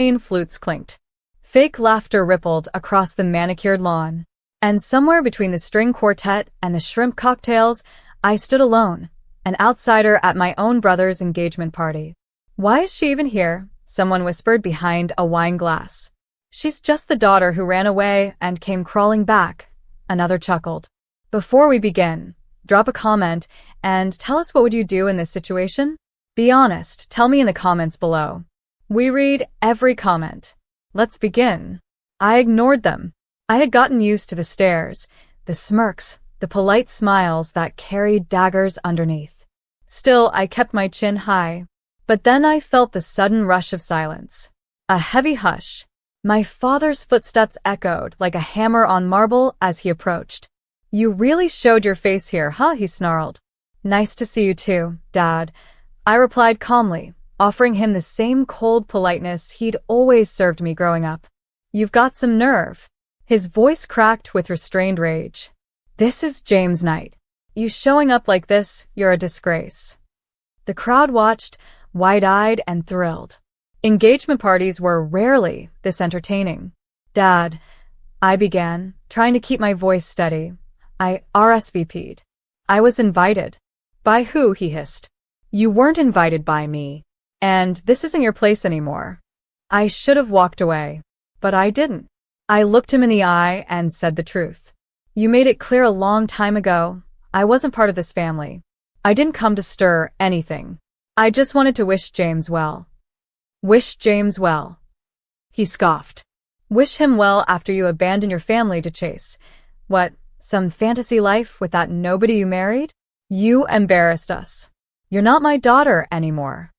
Flutes clinked. Fake laughter rippled across the manicured lawn. And somewhere between the string quartet and the shrimp cocktails, I stood alone, an outsider at my own brother's engagement party. "Why is she even here?" someone whispered behind a wine glass. "She's just the daughter who ran away and came crawling back," another chuckled. Before we begin, drop a comment and tell us what would you do in this situation? Be honest, tell me in the comments below. We read every comment. Let's begin. I ignored them. I had gotten used to the stares, the smirks, the polite smiles that carried daggers underneath. Still, I kept my chin high. But then I felt the sudden rush of silence. A heavy hush. My father's footsteps echoed like a hammer on marble as he approached. "You really showed your face here, huh?" he snarled. "Nice to see you too, Dad," I replied calmly, offering him the same cold politeness he'd always served me growing up. "You've got some nerve." His voice cracked with restrained rage. "This is James Knight. You showing up like this, you're a disgrace." The crowd watched, wide-eyed and thrilled. Engagement parties were rarely this entertaining. "Dad," I began, trying to keep my voice steady. "I RSVP'd. I was invited." "By who?" he hissed. "You weren't invited by me. And this isn't your place anymore." I should have walked away, but I didn't. I looked him in the eye and said the truth. "You made it clear a long time ago. I wasn't part of this family. I didn't come to stir anything. I just wanted to wish James well." "Wish James well?" he scoffed. "Wish him well after you abandoned your family to chase what, some fantasy life with that nobody you married? You embarrassed us. You're not my daughter anymore."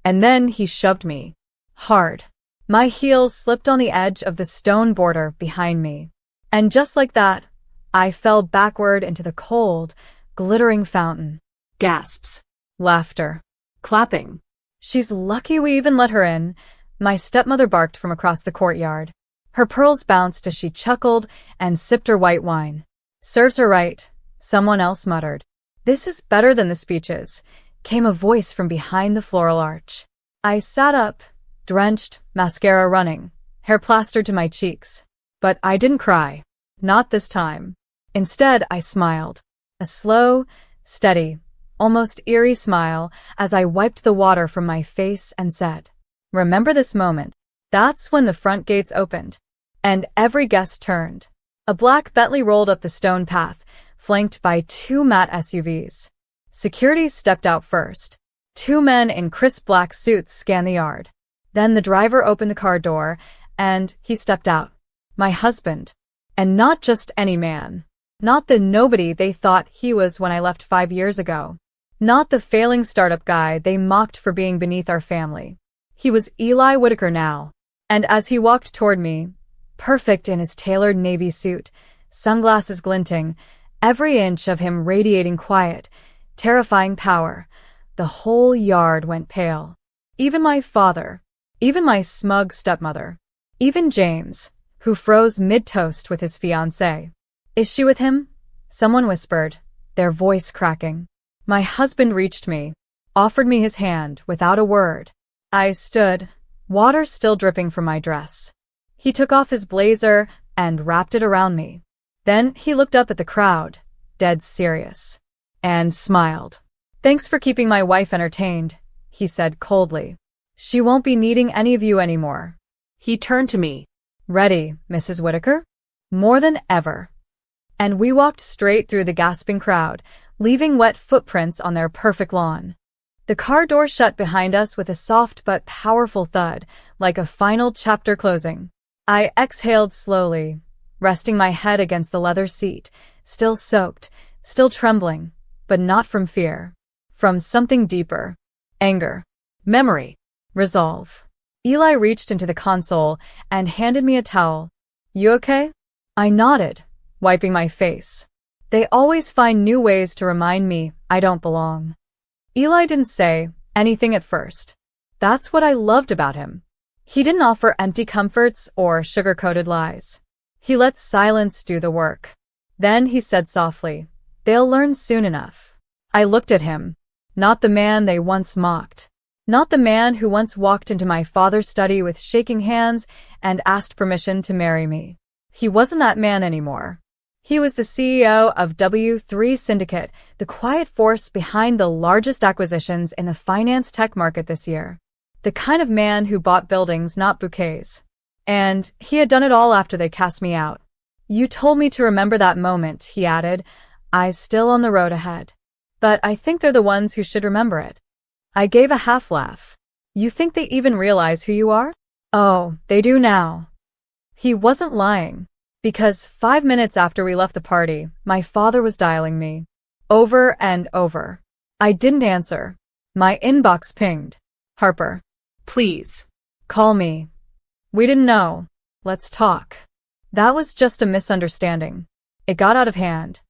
And then he shoved me. Hard. My heels slipped on the edge of the stone border behind me. And just like that, I fell backward into the cold, glittering fountain. Gasps. Laughter. Clapping. "She's lucky we even let her in," my stepmother barked from across the courtyard. Her pearls bounced as she chuckled and sipped her white wine. "Serves her right," someone else muttered. "This is better than the speeches," came a voice from behind the floral arch. I sat up, drenched, mascara running, hair plastered to my cheeks. But I didn't cry. Not this time. Instead, I smiled. A slow, steady, almost eerie smile as I wiped the water from my face and said, "Remember this moment." That's when the front gates opened, and every guest turned. A black Bentley rolled up the stone path, flanked by two matte SUVs. Security stepped out first. Two men in crisp black suits scanned the yard. Then the driver opened the car door, and he stepped out. My husband. And not just any man. Not the nobody they thought he was when I left 5 years ago. Not the failing startup guy they mocked for being beneath our family. He was Eli Whitaker now. And as he walked toward me, perfect in his tailored navy suit, sunglasses glinting, every inch of him radiating quiet, terrifying power, the whole yard went pale. Even my father, even my smug stepmother, even James, who froze mid-toast with his fiancée. "Is she with him?" someone whispered, their voice cracking. My husband reached me, offered me his hand without a word. I stood, water still dripping from my dress. He took off his blazer and wrapped it around me. Then he looked up at the crowd, dead serious, and smiled. "Thanks for keeping my wife entertained," he said coldly. "She won't be needing any of you anymore." He turned to me. "Ready, Mrs. Whitaker?" "More than ever." And we walked straight through the gasping crowd, leaving wet footprints on their perfect lawn. The car door shut behind us with a soft but powerful thud, like a final chapter closing. I exhaled slowly, resting my head against the leather seat, still soaked, still trembling, but not from fear. From something deeper. Anger. Memory. Resolve. Eli reached into the console and handed me a towel. "You okay?" I nodded, wiping my face. They always find new ways to remind me I don't belong. Eli didn't say anything at first. That's what I loved about him. He didn't offer empty comforts or sugar-coated lies. He let silence do the work. Then he said softly, "They'll learn soon enough." I looked at him, not the man they once mocked, Not the man who once walked into my father's study with shaking hands and asked permission to marry me. He wasn't that man anymore. He was the CEO of W3 Syndicate, the quiet force behind the largest acquisitions in the finance tech market this year. The kind of man who bought buildings, not bouquets. And he had done it all after they cast me out. You told me to remember that moment, he added, eyes still on the road ahead. But I think they're the ones who should remember it. I gave a half laugh. You think they even realize who you are? Oh, they do now. He wasn't lying. Because 5 minutes after we left the party, my father was dialing me. Over and over. I didn't answer. My inbox pinged. Harper. Please. Call me. We didn't know. Let's talk. That was just a misunderstanding. It got out of hand.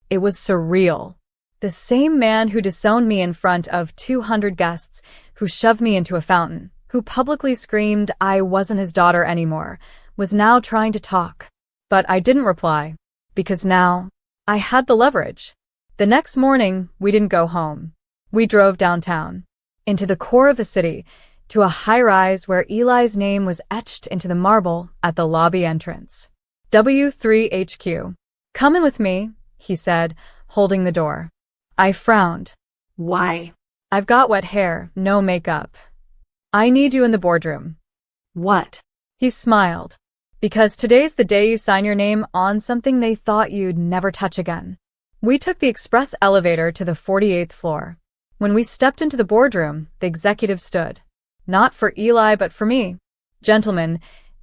It was surreal. The same man who disowned me in front of 200 guests, who shoved me into a fountain, who publicly screamed I wasn't his daughter anymore, was now trying to talk. But I didn't reply, because now I had the leverage. The next morning, we didn't go home. We drove downtown, into the core of the city, to a high-rise where Eli's name was etched into the marble at the lobby entrance. W3 HQ. Come in with me, he said, holding the door. I frowned. Why? I've got wet hair, no makeup. I need you in the boardroom. What? He smiled. Because today's the day you sign your name on something they thought you'd never touch again. We took the express elevator to the 48th floor. When we stepped into the boardroom, the executive stood. Not for Eli, but for me. Gentlemen,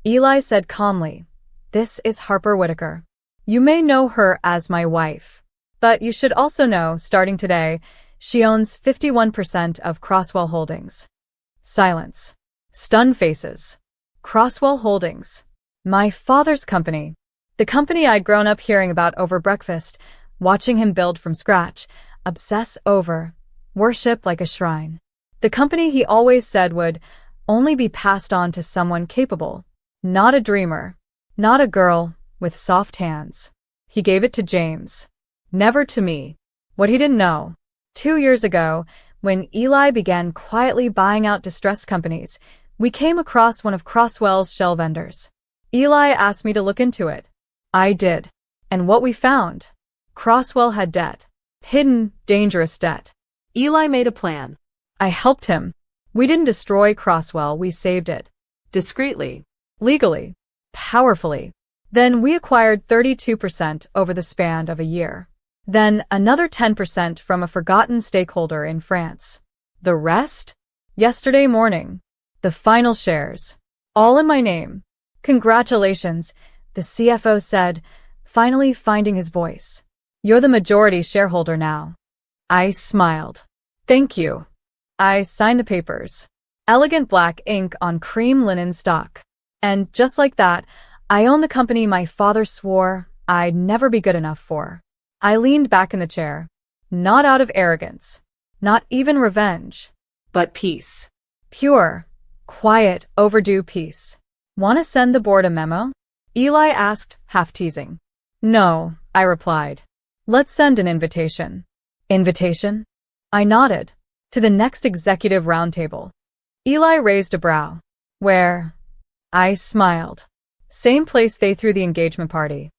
Eli said calmly, this is Harper Whitaker. You may know her as my wife. But you should also know, starting today, she owns 51% of Crosswell Holdings. Silence. Stunned faces. Crosswell Holdings. My father's company. The company I'd grown up hearing about over breakfast, watching him build from scratch, obsess over, worship like a shrine. The company he always said would only be passed on to someone capable, not a dreamer, not a girl with soft hands. He gave it to James. Never to me. What he didn't know. 2 years ago, when Eli began quietly buying out distressed companies, we came across one of Crosswell's shell vendors. Eli asked me to look into it. I did. And what we found? Crosswell had debt. Hidden, dangerous debt. Eli made a plan. I helped him. We didn't destroy Crosswell, we saved it. Discreetly. Legally. Powerfully. Then we acquired 32% over the span of a year. Then another 10% from a forgotten stakeholder in France. The rest? Yesterday morning. The final shares. All in my name. Congratulations, the CFO said, finally finding his voice. You're the majority shareholder now. I smiled. Thank you. I signed the papers. Elegant black ink on cream linen stock. And just like that, I own the company my father swore I'd never be good enough for. I leaned back in the chair. Not out of arrogance. Not even revenge. But peace. Pure, quiet, overdue peace. Want to send the board a memo? Eli asked, half teasing. No, I replied. Let's send an invitation. Invitation? I nodded. To the next executive roundtable. Eli raised a brow. Where? I smiled. Same place they threw the engagement party.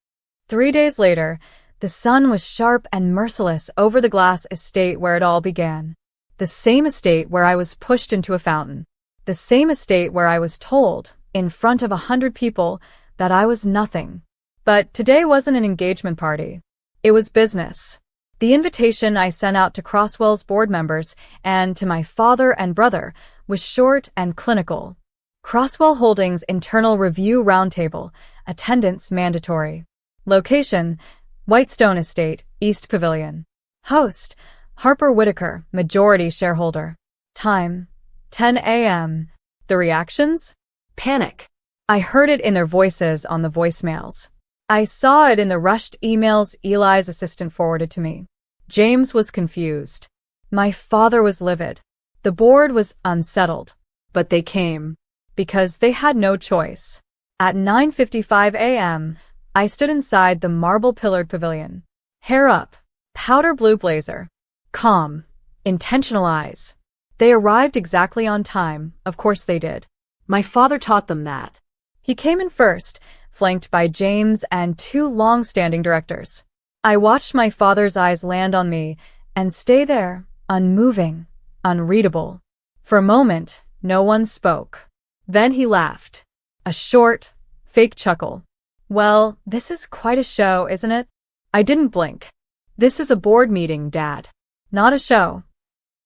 3 days later, the sun was sharp and merciless over the glass estate where it all began. The same estate where I was pushed into a fountain. The same estate where I was told, in front of 100 people, that I was nothing. But today wasn't an engagement party. It was business. The invitation I sent out to Crosswell's board members and to my father and brother was short and clinical. Crosswell Holdings Internal Review Roundtable, attendance mandatory. Location, Whitestone Estate, East Pavilion. Host, Harper Whitaker, majority shareholder. Time, 10 a.m. The reactions? Panic. I heard it in their voices on the voicemails. I saw it in the rushed emails Eli's assistant forwarded to me. James was confused. My father was livid. The board was unsettled. But they came. Because they had no choice. At 9:55 a.m., I stood inside the marble-pillared pavilion. Hair up. Powder blue blazer. Calm. Intentional eyes. They arrived exactly on time, of course they did. My father taught them that. He came in first, flanked by James and two long-standing directors. I watched my father's eyes land on me and stay there, unmoving, unreadable. For a moment, no one spoke. Then he laughed. A short, fake chuckle. Well, this is quite a show, isn't it? I didn't blink. This is a board meeting, Dad. Not a show.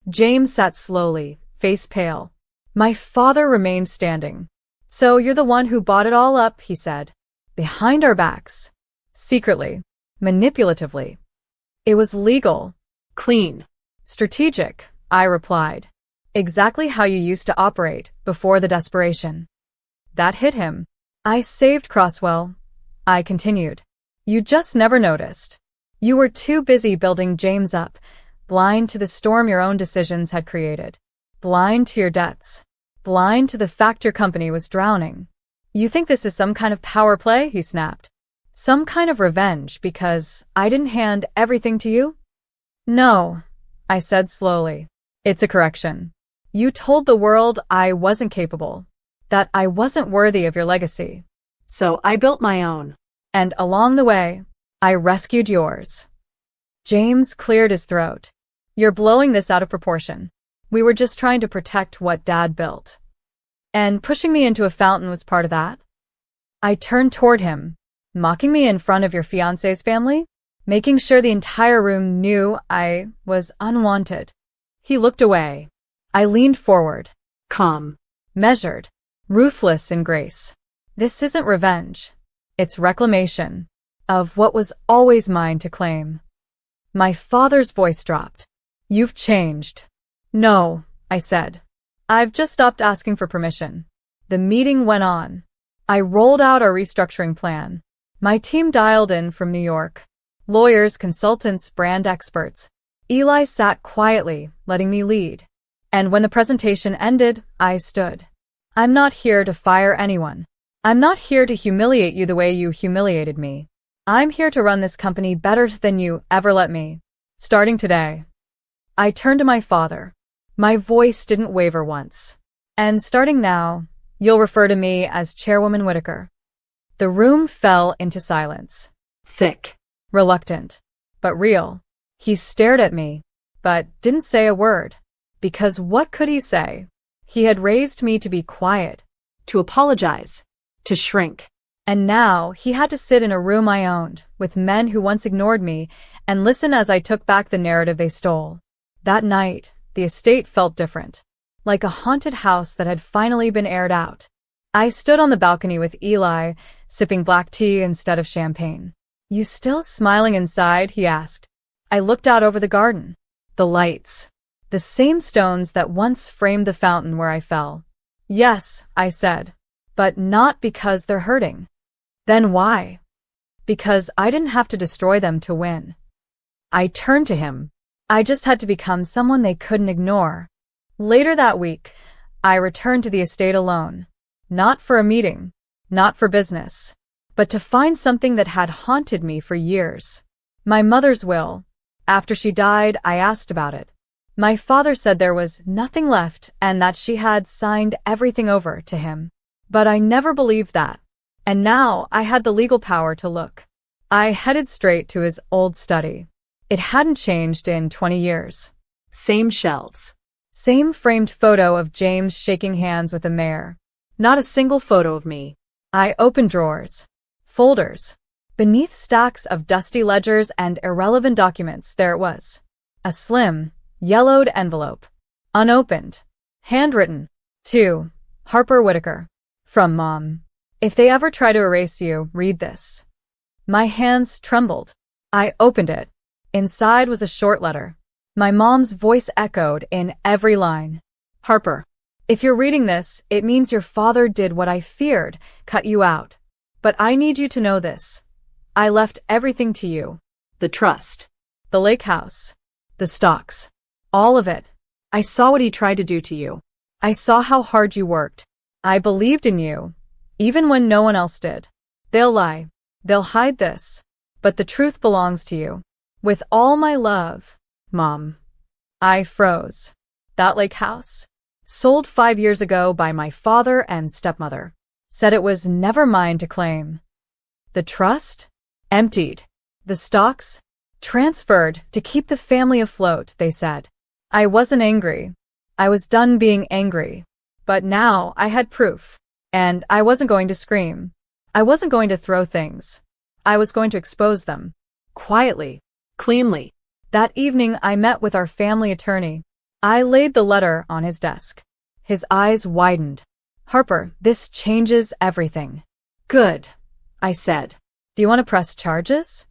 James sat slowly, face pale. My father remained standing. So you're the one who bought it all up, he said. Behind our backs. Secretly. Manipulatively. It was legal. Clean. Strategic, I replied. Exactly how you used to operate before the desperation. That hit him. I saved Crosswell. I continued. You just never noticed. You were too busy building James up, blind to the storm your own decisions had created. Blind to your debts. Blind to the fact your company was drowning. You think this is some kind of power play? He snapped. Some kind of revenge because I didn't hand everything to you? No, I said slowly. It's a correction. You told the world I wasn't capable, that I wasn't worthy of your legacy. So I built my own. And along the way, I rescued yours. James cleared his throat. You're blowing this out of proportion. We were just trying to protect what Dad built. And pushing me into a fountain was part of that? I turned toward him. Mocking me in front of your fiancé's family? Making sure the entire room knew I was unwanted. He looked away. I leaned forward. Calm. Measured. Ruthless in grace. This isn't revenge. It's reclamation of what was always mine to claim. My father's voice dropped. You've changed. No, I said. I've just stopped asking for permission. The meeting went on. I rolled out our restructuring plan. My team dialed in from New York. Lawyers, consultants, brand experts. Eli sat quietly, letting me lead. And when the presentation ended, I stood. I'm not here to fire anyone. I'm not here to humiliate you the way you humiliated me. I'm here to run this company better than you ever let me. Starting today. I turned to my father. My voice didn't waver once. And starting now, you'll refer to me as Chairwoman Whitaker. The room fell into silence. Thick. Reluctant. But real. He stared at me, but didn't say a word. Because what could he say? He had raised me to be quiet. To apologize. To shrink. And now he had to sit in a room I owned, with men who once ignored me, and listen as I took back the narrative they stole. That night, the estate felt different. Like a haunted house that had finally been aired out. I stood on the balcony with Eli, sipping black tea instead of champagne. You still smiling inside? He asked. I looked out over the garden. The lights. The same stones that once framed the fountain where I fell. Yes, I said. But not because they're hurting. Then why? Because I didn't have to destroy them to win. I turned to him. I just had to become someone they couldn't ignore. Later that week, I returned to the estate alone. Not for a meeting, not for business, but to find something that had haunted me for years. My mother's will. After she died, I asked about it. My father said there was nothing left and that she had signed everything over to him. But I never believed that. And now I had the legal power to look. I headed straight to his old study. It hadn't changed in 20 years. Same shelves. Same framed photo of James shaking hands with the mayor. Not a single photo of me. I opened drawers. Folders. Beneath stacks of dusty ledgers and irrelevant documents, there it was. A slim, yellowed envelope. Unopened. Handwritten. To Harper Whitaker. From Mom. If they ever try to erase you, read this. My hands trembled. I opened it. Inside was a short letter. My mom's voice echoed in every line. Harper, if you're reading this, it means your father did what I feared, cut you out. But I need you to know this. I left everything to you. The trust. The lake house. The stocks. All of it. I saw what he tried to do to you. I saw how hard you worked. I believed in you, even when no one else did. They'll lie. They'll hide this. But the truth belongs to you. With all my love, Mom. I froze. That lake house? Sold 5 years ago by my father and stepmother. Said it was never mine to claim. The trust? Emptied. The stocks? Transferred to keep the family afloat, they said. I wasn't angry. I was done being angry. But now I had proof. And I wasn't going to scream. I wasn't going to throw things. I was going to expose them. Quietly. Cleanly. That evening I met with our family attorney. I laid the letter on his desk. His eyes widened. Harper, this changes everything. Good, I said. Do you want to press charges?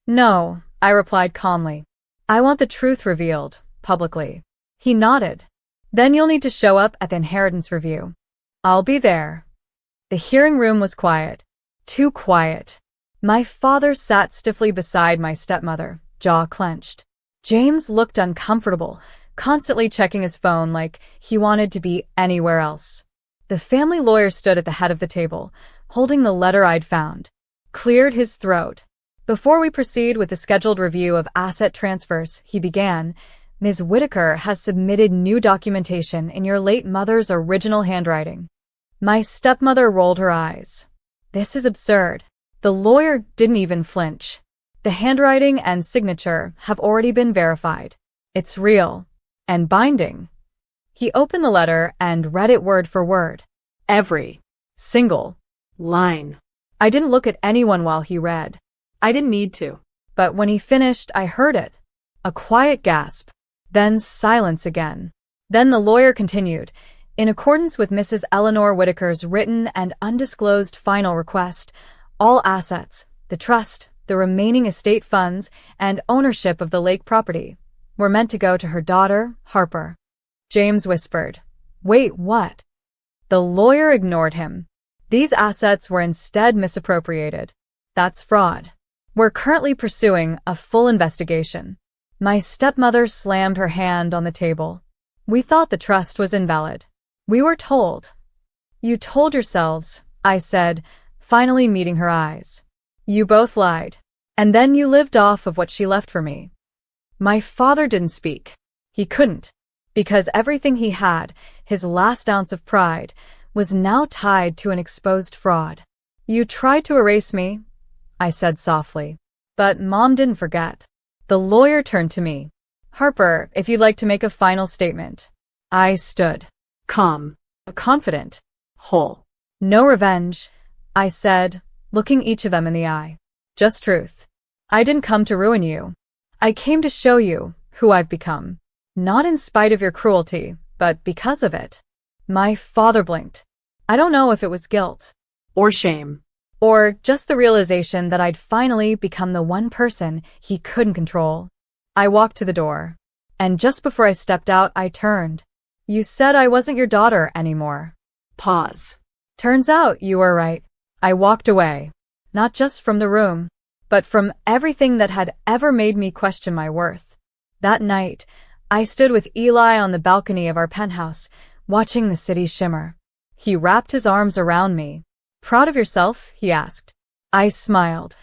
No, I replied calmly. I want the truth revealed, publicly. He nodded. Then you'll need to show up at the inheritance review. I'll be there. The hearing room was quiet. Too quiet. My father sat stiffly beside my stepmother, jaw clenched. James looked uncomfortable, constantly checking his phone like he wanted to be anywhere else. The family lawyer stood at the head of the table, holding the letter I'd found. Cleared his throat. Before we proceed with the scheduled review of asset transfers, he began, Ms. Whitaker has submitted new documentation in your late mother's original handwriting. My stepmother rolled her eyes. This is absurd. The lawyer didn't even flinch. The handwriting and signature have already been verified. It's real. And binding. He opened the letter and read it word for word. Every single line. I didn't look at anyone while he read. I didn't need to. But when he finished, I heard it. A quiet gasp. Then silence again. Then the lawyer continued. In accordance with Mrs. Eleanor Whitaker's written and undisclosed final request, all assets, the trust, the remaining estate funds, and ownership of the lake property were meant to go to her daughter, Harper. James whispered, Wait, what? The lawyer ignored him. These assets were instead misappropriated. That's fraud. We're currently pursuing a full investigation. My stepmother slammed her hand on the table. We thought the trust was invalid. We were told. You told yourselves, I said, finally meeting her eyes. You both lied. And then you lived off of what she left for me. My father didn't speak. He couldn't. Because everything he had, his last ounce of pride, was now tied to an exposed fraud. You tried to erase me, I said softly. But Mom didn't forget. The lawyer turned to me. Harper, if you'd like to make a final statement. I stood. Calm. Confident. Whole. No revenge, I said, looking each of them in the eye. Just truth. I didn't come to ruin you. I came to show you who I've become. Not in spite of your cruelty, but because of it. My father blinked. I don't know if it was guilt. Or shame. Or just the realization that I'd finally become the one person he couldn't control. I walked to the door. And just before I stepped out, I turned. You said I wasn't your daughter anymore. Pause. Turns out you were right. I walked away. Not just from the room, but from everything that had ever made me question my worth. That night, I stood with Eli on the balcony of our penthouse, watching the city shimmer. He wrapped his arms around me. Proud of yourself? He asked. I smiled.